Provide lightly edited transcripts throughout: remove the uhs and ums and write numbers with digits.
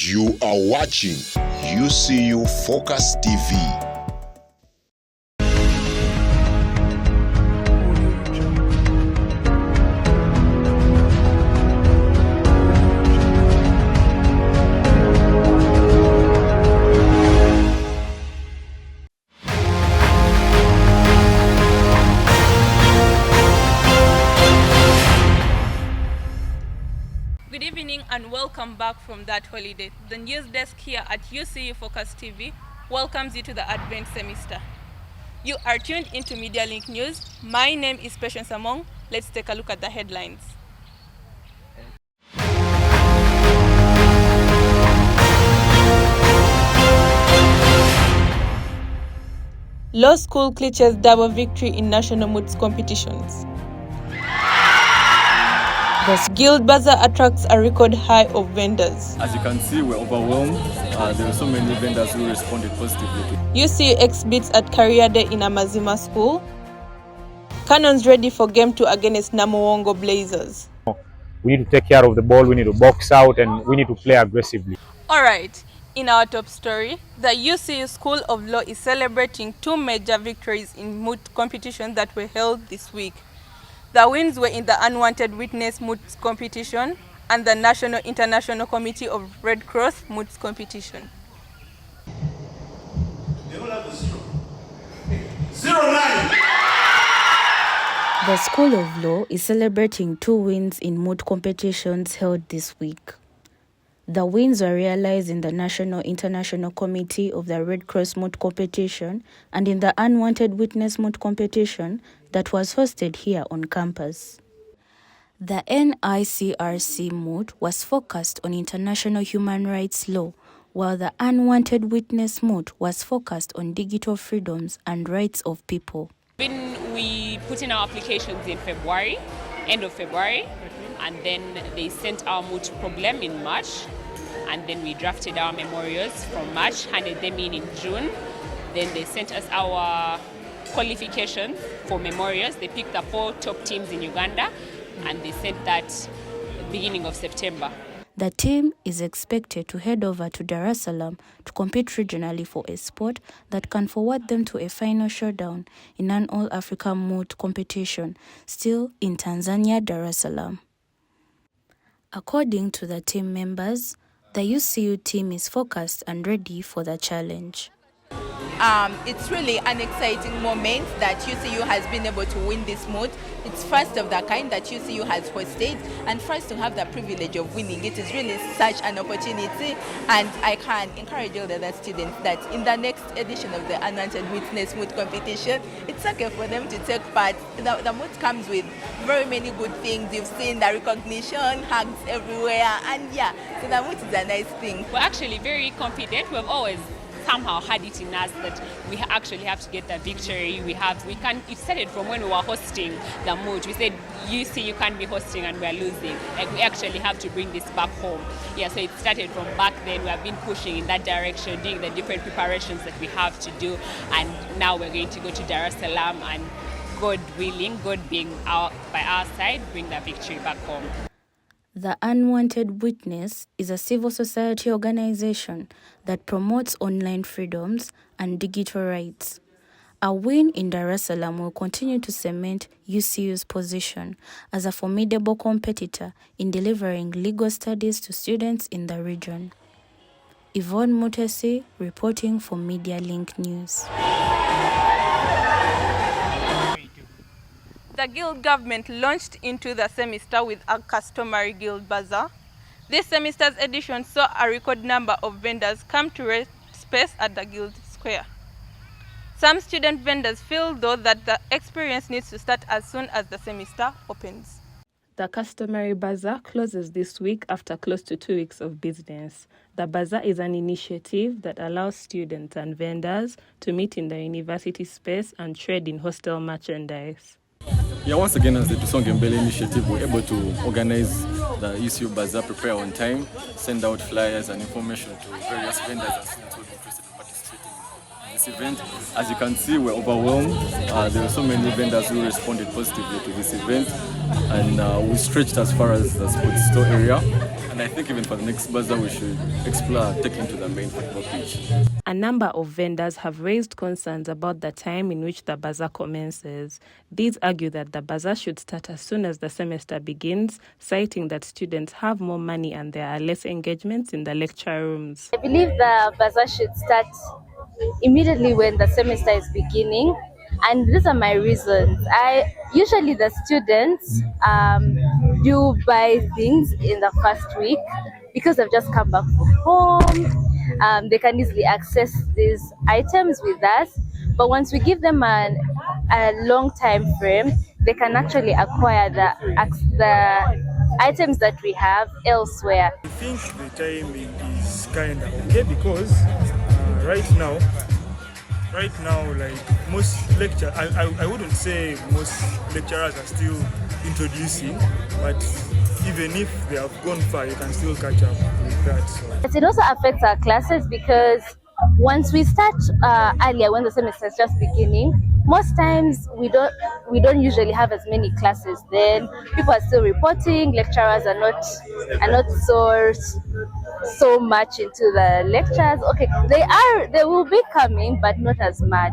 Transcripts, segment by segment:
You are watching UCU Focus TV. Good evening and welcome back from that holiday. The news desk here at UCU Focus TV welcomes you to the Advent semester. You are tuned into Media Link News. My name is Patience Among. Let's take a look at the headlines. Law school clutches double victory in national moods competitions. The Guild Bazaar attracts a record high of vendors. As you can see, we're overwhelmed. There are so many vendors who responded positively. UCU exhibits at Career Day in Amazima School. Cannons ready for game 2 against Namuwongo Blazers. We need to take care of the ball, we need to box out, and we need to play aggressively. Alright, in our top story, the UCU School of Law is celebrating 2 major victories in moot competitions that were held this week. The wins were in the Unwanted Witness Moots competition and the National International Committee of Red Cross Moots competition. The School of Law is celebrating 2 wins in moot competitions held this week. The wins were realized in the National International Committee of the Red Cross Moot competition and in the Unwanted Witness Moot competition that was hosted here on campus. The NICRC Moot was focused on international human rights law, while the Unwanted Witness Moot was focused on digital freedoms and rights of people. We put in our applications in February, end of February, and then they sent our moot problem in March, and then we drafted our memorials from March, handed them in June. Then they sent us our qualification for memorials. They picked the 4 top teams in Uganda, and they sent that beginning of September. The team is expected to head over to Dar es Salaam to compete regionally for a spot that can forward them to a final showdown in an All-Africa Moot competition, still in Tanzania, Dar es Salaam. According to the team members, the UCU team is focused and ready for the challenge. It's really an exciting moment that UCU has been able to win this moot. It's first of the kind that UCU has hosted, and for us to have the privilege of winning it is really such an opportunity. And I can encourage all the other students that in the next edition of the Unwanted Witness Moot competition, it's okay for them to take part. The moot comes with very many good things. You've seen the recognition, hugs everywhere, and yeah, so the moot is a nice thing. We're actually very confident. We've always somehow had it in us that we actually have to get the victory. It started from when we were hosting the moot. We said, you can't be hosting and we're losing. Like, we actually have to bring this back home. Yeah, so it started from back then. We have been pushing in that direction, doing the different preparations that we have to do. And now we're going to go to Dar es Salaam and, God willing, God being by our side, bring the victory back home. The Unwanted Witness is a civil society organization that promotes online freedoms and digital rights. A win in Dar es Salaam will continue to cement UCU's position as a formidable competitor in delivering legal studies to students in the region. Yvonne Mutesi reporting for Media Link News. The Guild government launched into the semester with a customary Guild Bazaar. This semester's edition saw a record number of vendors come to rent space at the Guild Square. Some student vendors feel, though, that the experience needs to start as soon as the semester opens. The customary bazaar closes this week after close to 2 weeks of business. The bazaar is an initiative that allows students and vendors to meet in the university space and trade in hostel merchandise. Yeah, once again, as the Tusongembele initiative, we're able to organize the UCU Bazaar, prepare on time, send out flyers and information to various vendors and students who are interested in participating in this event. As you can see, we're overwhelmed. There are so many vendors who responded positively to this event, and we stretched as far as the sports store area. And And I think even for the next bazaar, we should explore taking to the main football pitch. A number of vendors have raised concerns about the time in which the bazaar commences. These argue that the bazaar should start as soon as the semester begins, citing that students have more money and there are less engagements in the lecture rooms. I believe the bazaar should start immediately when the semester is beginning, and these are my reasons. Usually the students do buy things in the first week because they've just come back from home. They can easily access these items with us, but once we give them a long time frame, they can actually acquire the items that we have elsewhere. I think the timing is kind of okay because right now, like most lecturers, I wouldn't say most lecturers are still introducing, but even if they have gone far, you can still catch up with that. So. It also affects our classes because once we start earlier, when the semester is just beginning, most times we don't usually have as many classes. Then people are still reporting. Lecturers are not so much into the lectures. Okay, they will be coming, but not as much.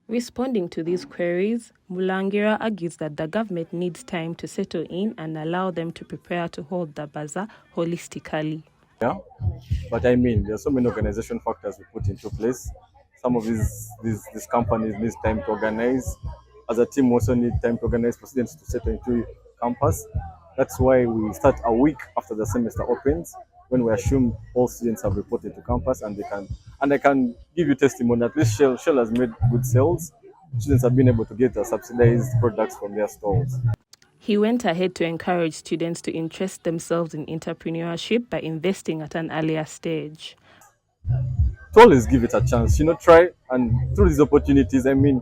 Responding to these queries, Mulangira argues that the government needs time to settle in and allow them to prepare to hold the bazaar holistically. Yeah, but I mean, there are so many organization factors we put into place. Some of these companies need time to organize. As a team, we also need time to organize for students to settle into campus. That's why we start a week after the semester opens, when we assume all students have reported to campus, and I can give you testimony. At least Shell has made good sales. Students have been able to get subsidized products from their stalls. He went ahead to encourage students to interest themselves in entrepreneurship by investing at an earlier stage. To always give it a chance, try, and through these opportunities, I mean,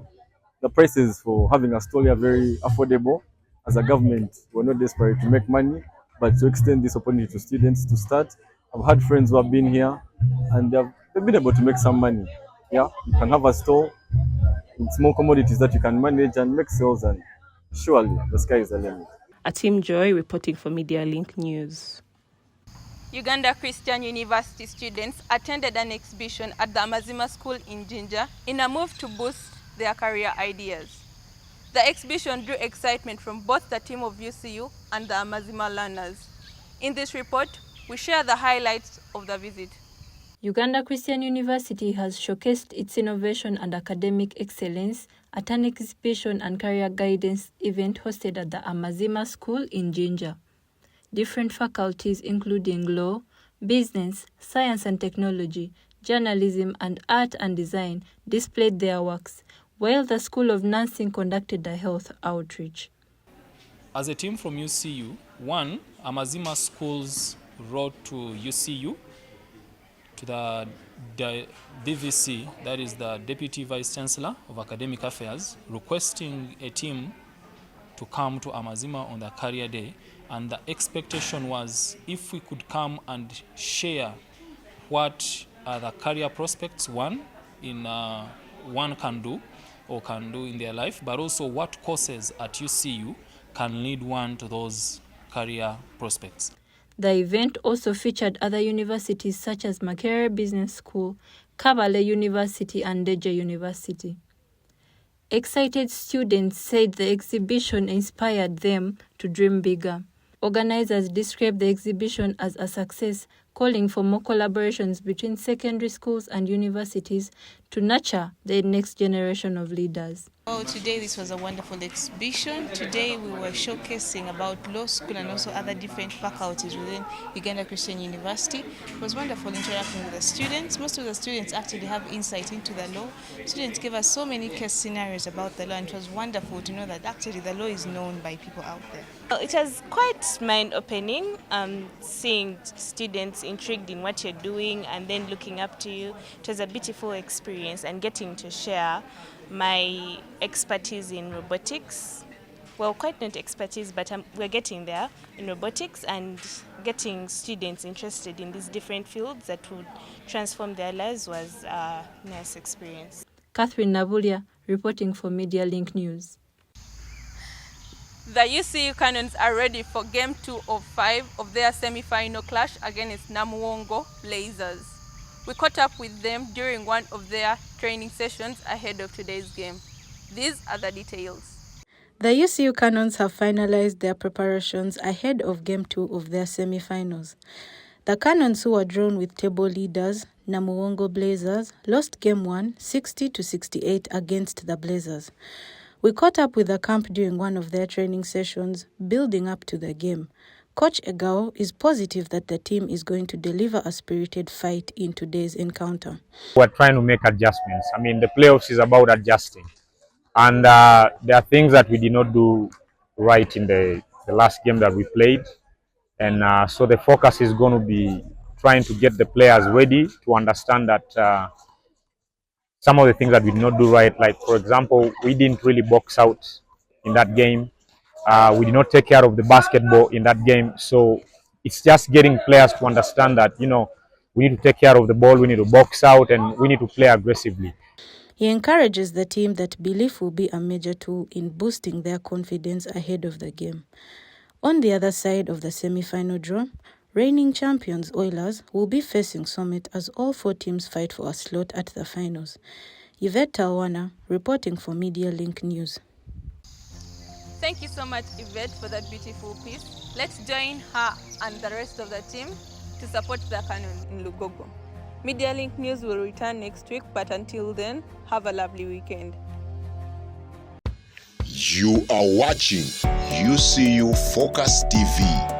the prices for having a stall are very affordable. As a government, we're not desperate to make money, but to extend this opportunity to students to start. I've had friends who have been here and they've been able to make some money. Yeah, you can have a stall with small commodities that you can manage and make sales, and surely the sky is the limit. Atim Joy reporting for Media Link News. Uganda Christian University students attended an exhibition at the Amazima School in Jinja in a move to boost their career ideas. The exhibition drew excitement from both the team of UCU and the Amazima learners. In this report, we share the highlights of the visit. Uganda Christian University has showcased its innovation and academic excellence at an exhibition and career guidance event hosted at the Amazima School in Jinja. Different faculties including law, business, science and technology, journalism and art and design displayed their works, while the School of Nursing conducted a health outreach. As a team from UCU, Amazima Schools wrote to UCU, to the DVC, that is the Deputy Vice Chancellor of Academic Affairs, requesting a team to come to Amazima on the career day. And the expectation was if we could come and share what are the career prospects one can do in their life, but also what courses at UCU can lead one to those career prospects. The event also featured other universities such as Makerere Business School, Kabale University and Deje University. Excited students said the exhibition inspired them to dream bigger. Organizers described the exhibition as a success, calling for more collaborations between secondary schools and universities to nurture the next generation of leaders. Today this was a wonderful exhibition. Today we were showcasing about law school and also other different faculties within Uganda Christian University. It was wonderful interacting with the students. Most of the students actually have insight into the law. Students gave us so many case scenarios about the law, and it was wonderful to know that actually the law is known by people out there. It was quite mind-opening, seeing students intrigued in what you're doing and then looking up to you. It was a beautiful experience, and getting to share my expertise in robotics. Well, quite not expertise, but we're getting there in robotics, and getting students interested in these different fields that would transform their lives was a nice experience. Catherine Nabulia reporting for Media Link News. The UCU Cannons are ready for Game 2 of 5 of their semi-final clash against Namuwongo Blazers. We caught up with them during one of their training sessions ahead of today's game. These are the details. The UCU Cannons have finalized their preparations ahead of Game 2 of their semi-finals. The Cannons, who were drawn with table leaders Namuwongo Blazers, lost Game 1 60-68 against the Blazers. We caught up with the camp during one of their training sessions building up to the game. Coach Egao is positive that the team is going to deliver a spirited fight in today's encounter. We're trying to make adjustments. I mean, the playoffs is about adjusting. And there are things that we did not do right in the last game that we played. And so the focus is going to be trying to get the players ready to understand that some of the things that we did not do right, like, for example, we didn't really box out in that game. We did not take care of the basketball in that game. So it's just getting players to understand that, you know, we need to take care of the ball, we need to box out, and we need to play aggressively. He encourages the team that belief will be a major tool in boosting their confidence ahead of the game. On the other side of the semi-final draw, reigning champions Oilers will be facing Summit as all 4 teams fight for a slot at the finals. Yvette Tawana, reporting for Media Link News. Thank you so much, Yvette, for that beautiful piece. Let's join her and the rest of the team to support the Cannon in Lugogo. Media Link News will return next week, but until then, have a lovely weekend. You are watching UCU Focus TV.